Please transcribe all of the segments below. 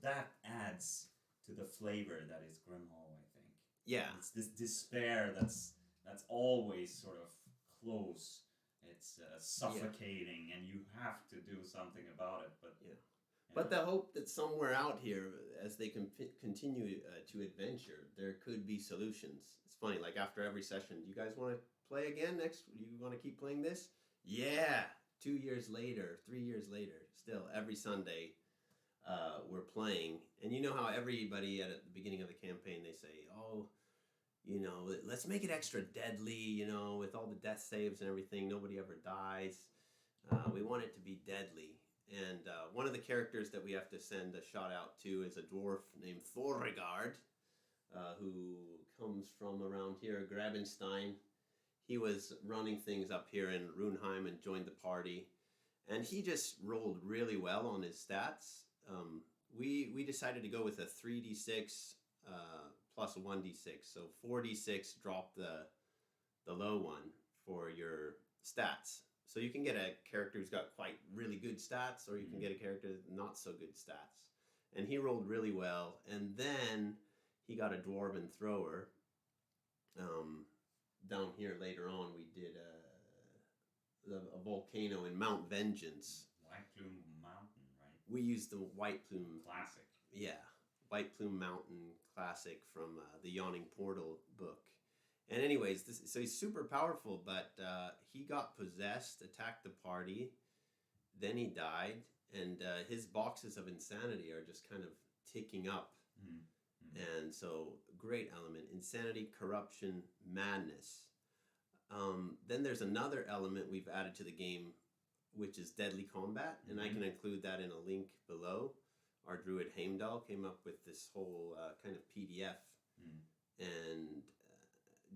that adds to the flavor that is Grimhall, I think. Yeah. It's this despair that's always sort of close. It's suffocating, and you have to do something about it. But yeah. But the hope that somewhere out here, as they continue to adventure, there could be solutions. It's funny, like after every session, do you guys want to play again next? You want to keep playing this? Yeah. 2 years later, 3 years later, still every Sunday, we're playing. And you know how everybody at the beginning of the campaign, they say, oh, you know, let's make it extra deadly, you know, with all the death saves and everything. Nobody ever dies. We want it to be deadly. And one of the characters that we have to send a shout out to is a dwarf named Thorregard, who comes from around here, Grabenstein. He was running things up here in Runheim and joined the party. And he just rolled really well on his stats. We decided to go with a 3d6 plus a 1d6. So 4d6 drop the low one for your stats. So you can get a character who's got quite really good stats, or you can get a character with not so good stats. And he rolled really well. And then he got a dwarven thrower. Down here later on, we did a volcano in Mount Vengeance. White Plume Mountain, right? We used the White Plume. Classic. Yeah, White Plume Mountain classic from the Yawning Portal book. And anyways, so he's super powerful, but he got possessed, attacked the party, then he died, and his boxes of insanity are just kind of ticking up. And so, great element: insanity, corruption, madness. Then there's another element we've added to the game, which is deadly combat, and I can include that in a link below. Our druid Heimdall came up with this whole kind of PDF. And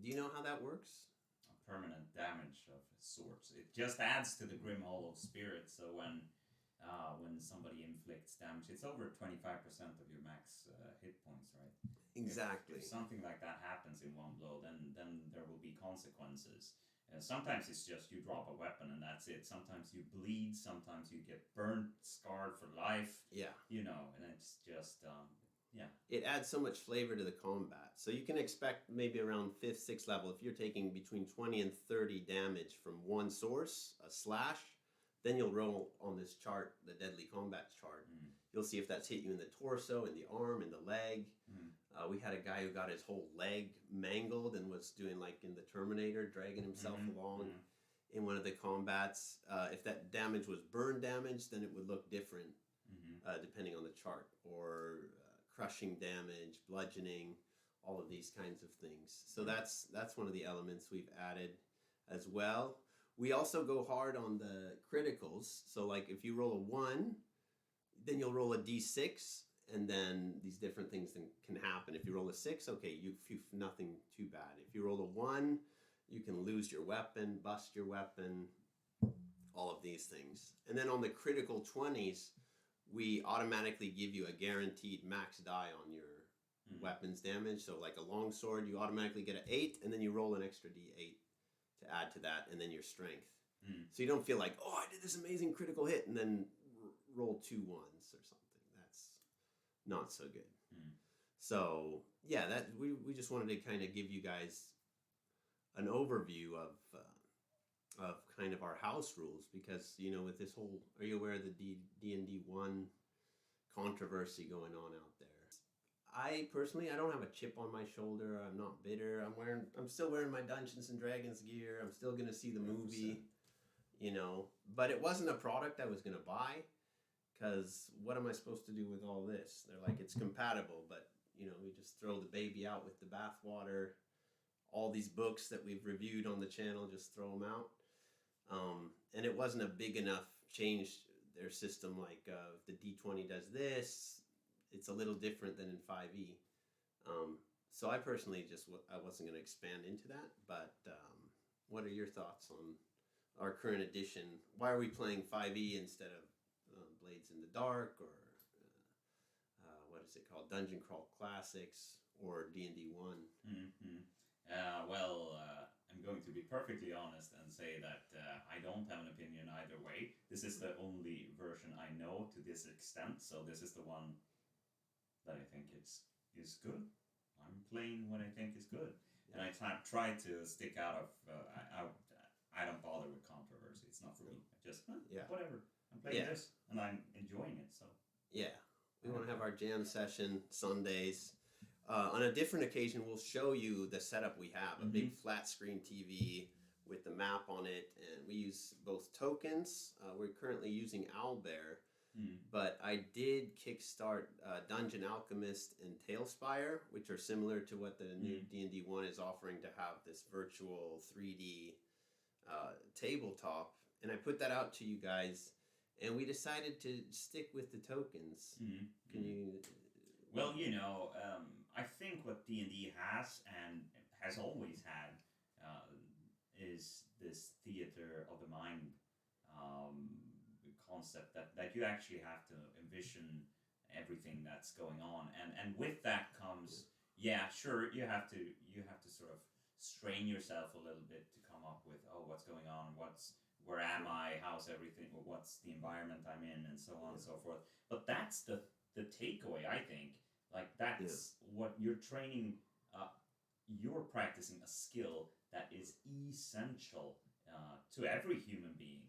do you know how that works? A permanent damage of sorts. It just adds to the Grim Hollow spirit. So when somebody inflicts damage, it's over 25% of your max hit points, right? Exactly. If something like that happens in one blow, then there will be consequences. Sometimes it's just you drop a weapon and that's it. Sometimes you bleed. Sometimes you get burnt, scarred for life. Yeah. You know, and it's just yeah. It adds so much flavor to the combat. So you can expect maybe around 5th, 6th level, if you're taking between 20 and 30 damage from one source, a slash, then you'll roll on this chart, the deadly combat chart. You'll see if that's hit you in the torso, in the arm, in the leg. We had a guy who got his whole leg mangled and was doing like in the Terminator, dragging himself along in one of the combats. If that damage was burn damage, then it would look different depending on the chart. Or crushing damage, bludgeoning, all of these kinds of things. So that's one of the elements we've added as well. We also go hard on the criticals. So like if you roll a 1, then you'll roll a d6, and then these different things can happen. If you roll a 6, okay, you've nothing too bad. If you roll a 1, you can lose your weapon, bust your weapon, all of these things. And then on the critical 20s, we automatically give you a guaranteed max die on your weapons damage. So like a longsword, you automatically get an 8, and then you roll an extra d8 to add to that, and then your strength. So you don't feel like, oh, I did this amazing critical hit, and then roll 2 1s or something. That's not so good. So yeah, that we just wanted to kind of give you guys an overview of kind of our house rules, because you know, with this whole, are you aware of the D&D 1 controversy going on out there? I personally, I don't have a chip on my shoulder. I'm not bitter. I'm still wearing my Dungeons and Dragons gear. I'm still gonna see the movie, you know. But it wasn't a product I was gonna buy, because what am I supposed to do with all this? They're like, it's compatible, but you know, we just throw the baby out with the bathwater. All these books that we've reviewed on the channel, just throw them out. And it wasn't a big enough change, their system, like if the D20 does this, it's a little different than in 5e. So I personally I wasn't going to expand into that, but what are your thoughts on our current edition? Why are we playing 5e instead of Blades in the Dark, or what is it called, Dungeon Crawl Classics, or D&D 1? Well, I'm going to be perfectly honest and say that I don't have an opinion either way. This is the only version I know to this extent, so this is the one that I think is good. I'm playing what I think is good, and I try to stick out of. I don't bother with controversy. It's not for me. I just whatever. I'm playing this, and I'm enjoying it. So yeah, we want to have our jam session Sundays. On a different occasion, we'll show you the setup we have, a big flat screen TV with the map on it, and we use both tokens. We're currently using Owlbear, but I did kickstart Dungeon Alchemist and Tailspire, which are similar to what the new D&D 1 is offering, to have this virtual 3D tabletop. And I put that out to you guys, and we decided to stick with the tokens. Can you... Well, I think what D&D has and has always had is this theater of the mind concept that you actually have to envision everything that's going on, and with that comes, sure, you have to sort of strain yourself a little bit to come up with, what's going on, where am I, how's everything, what's the environment I'm in, and so on and so forth. But that's the takeaway, I think. Like, that's what you're training. You're practicing a skill that is essential to every human being,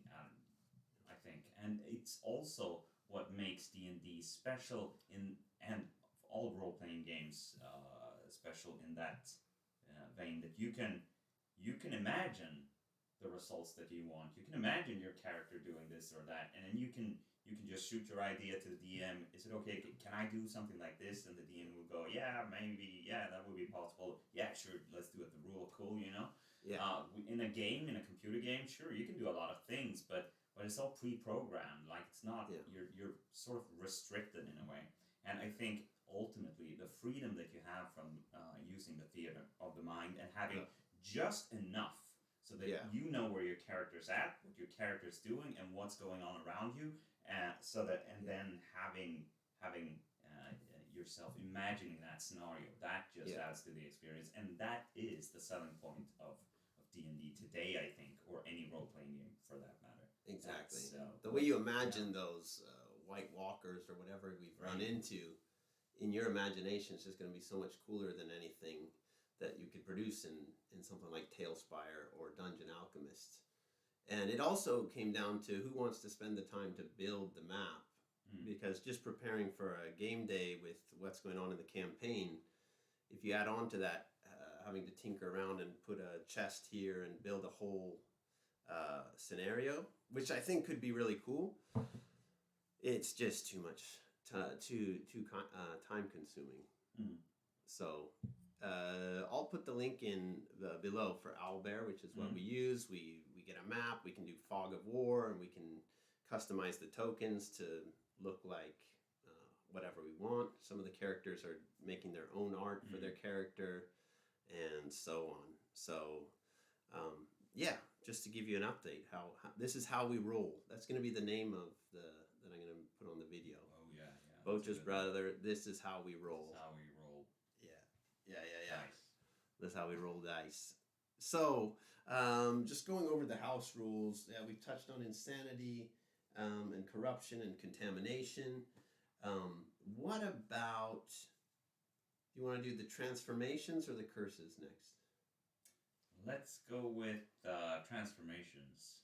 I think, and it's also what makes D&D special and all role-playing games special in that vein, that you can imagine the results that you want. You can imagine your character doing this or that, and then you can just shoot your idea to the DM. Is it okay? Can I do something like this? And the DM will go, yeah, maybe, that would be possible. Yeah, sure, let's do it. The rule, cool, Yeah. In a game, in a computer game, sure, you can do a lot of things, but it's all pre-programmed. Like, it's not. You're sort of restricted in a way. And I think ultimately the freedom that you have from using the theater of the mind and having just enough so that you know where your character's at, what your character's doing, and what's going on around you. Then having yourself imagining that scenario, that just adds to the experience, and that is the selling point of D&D today, I think, or any role-playing game for that matter. Exactly. The way you imagine those White Walkers or whatever we've run into in your imagination is just going to be so much cooler than anything that you could produce in something like Tailspire or Dungeon Alchemist. And it also came down to who wants to spend the time to build the map, because just preparing for a game day with what's going on in the campaign, if you add on to that having to tinker around and put a chest here and build a whole scenario, which I think could be really cool, it's just too much, too time consuming. So I'll put the link in below for Owlbear, which is what we use. We get a map, we can do Fog of War, and we can customize the tokens to look like whatever we want. Some of the characters are making their own art for their character, and so on. So just to give you an update, how this is how we roll. That's going to be the name of that I'm going to put on the video. Oh yeah. Bocha's brother. This is how we roll. This is how we roll. Yeah. Nice. That's how we roll dice. So, just going over the house rules. Yeah, we've touched on insanity and corruption and contamination. What about? Do you want to do the transformations or the curses next? Let's go with transformations.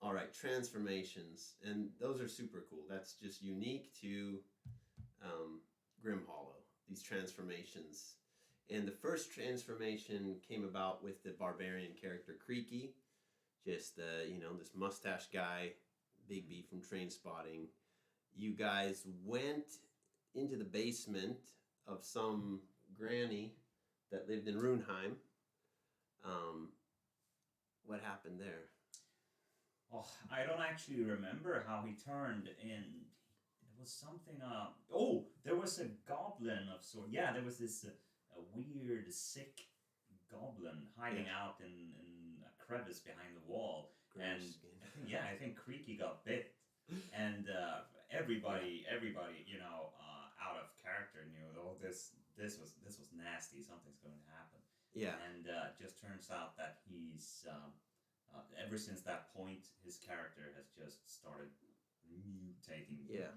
All right, transformations, and those are super cool. That's just unique to Grim Hollow. These transformations. And the first transformation came about with the barbarian character Creaky, just this mustache guy, Big B from Train Spotting. You guys went into the basement of some granny that lived in Runeheim. What happened there? Oh, I don't actually remember how he turned in. It was something. There was a goblin of sort. Yeah, there was this. A weird, sick goblin hiding out in a crevice behind the wall. And I think Creaky got bit. And everybody, out of character knew, this was nasty. Something's going to happen. Yeah. And just turns out that he's, ever since that point, his character has just started mutating. Yeah.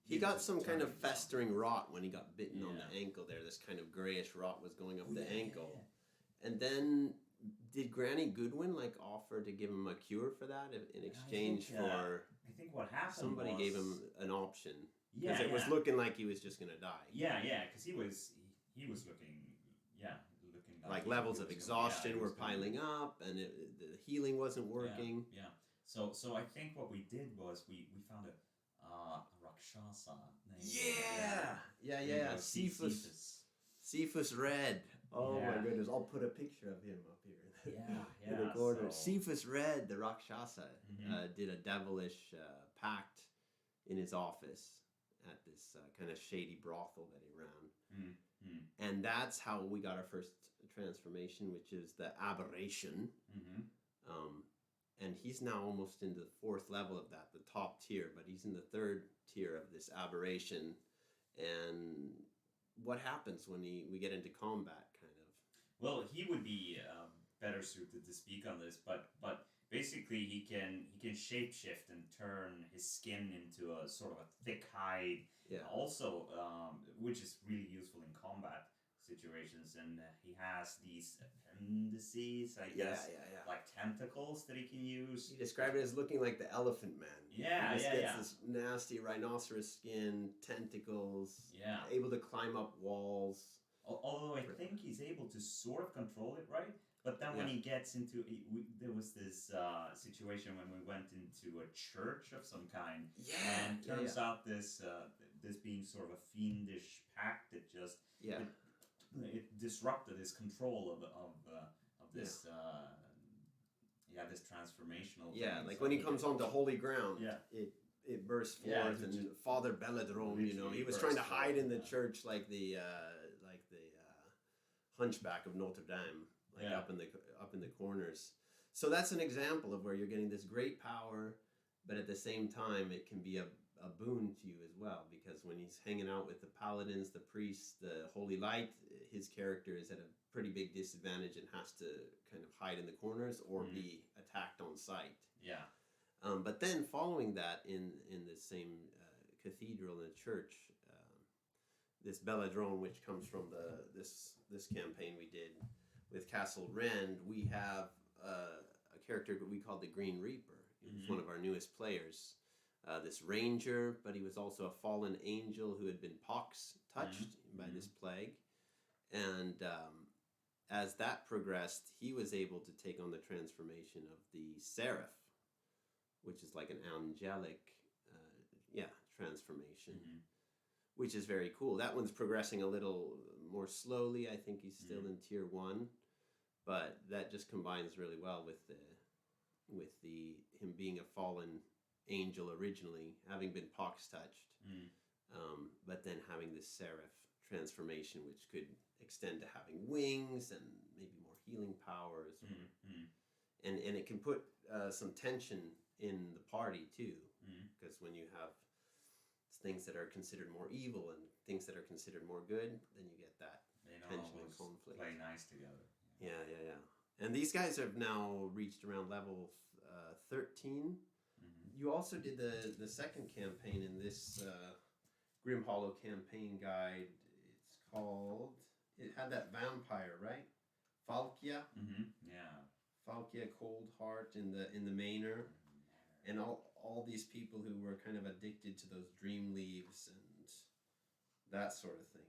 He got some kind of turning festering something. rot when he got bitten on the Yeah. ankle there. This kind of grayish rot was going up Oh, the yeah, ankle. yeah. And then did Granny Goodwin like offer to give him a cure for that in exchange for I think what happened somebody was, gave him an option yeah, because it was looking like he was just going to die. yeah, because he was looking, looking Like he levels was of gonna- exhaustion he were was gonna- piling up and the healing wasn't working. Yeah. So I think what we did was we found a Rakshasa named Yeah. Cephas Red. Oh my Yeah. goodness. I'll put a picture of him up here Yeah, in the corner. so- Cephas Red, the Rakshasa, Mhm. did a devilish pact in his office at this kind of shady brothel that he ran. Mm-hmm. And that's how we got our first transformation, which is the aberration. Mm-hmm. And he's now almost into the 4th level of that, the top tier, but he's in the 3rd tier of this aberration. And what happens when we get into combat, kind of? Well, he would be better suited to speak on this, but basically he can shapeshift and turn his skin into a sort of a thick hide. Yeah. Also, which is really useful in combat situations, and he has these appendices, I guess, like tentacles that he can use. He described it as looking like the Elephant Man. Yeah, he just yeah, gets yeah. this nasty rhinoceros skin, tentacles, Yeah. able to climb up walls. Although I think he's able to sort of control it, right? But then when he gets into, there was this situation when we went into a church of some kind, and it turns out this being sort of a fiendish pact that just it disrupted his control of this this transformational thing. Like So when he comes onto holy ground, Yeah. it bursts forth, Yeah, and just Father Belladrome, he literally was trying to bursts hide in the forth, church like the Hunchback of Notre Dame, like up in the corners. So that's an example of where you're getting this great power, but at the same time it can be a boon to you as well, because when he's hanging out with the paladins, the priests, the holy light, his character is at a pretty big disadvantage and has to kind of hide in the corners or be attacked on sight. Yeah. But then following that in the same cathedral and church, this Belladrone, which comes from this campaign we did with Castle Rend, we have a character that we call the Green Reaper. He was one of our newest players. This ranger, but he was also a fallen angel who had been pox touched by this plague. And as that progressed, he was able to take on the transformation of the Seraph, which is like an angelic transformation, which is very cool. That one's progressing a little more slowly. I think he's still in tier 1, but that just combines really well with him being a fallen angel originally, having been pox touched, but then having this Seraph transformation, which could extend to having wings and maybe more healing powers, and it can put some tension in the party too, because when you have things that are considered more evil and things that are considered more good, then you get that tension and conflict. Play nice together. Yeah. And these guys have now reached around level 13. You also did the second campaign in this Grim Hollow campaign guide. It's called, it had that vampire, right? Falkia. Yeah. Falkia Coldheart in the Manor. And all these people who were kind of addicted to those dream leaves and that sort of thing.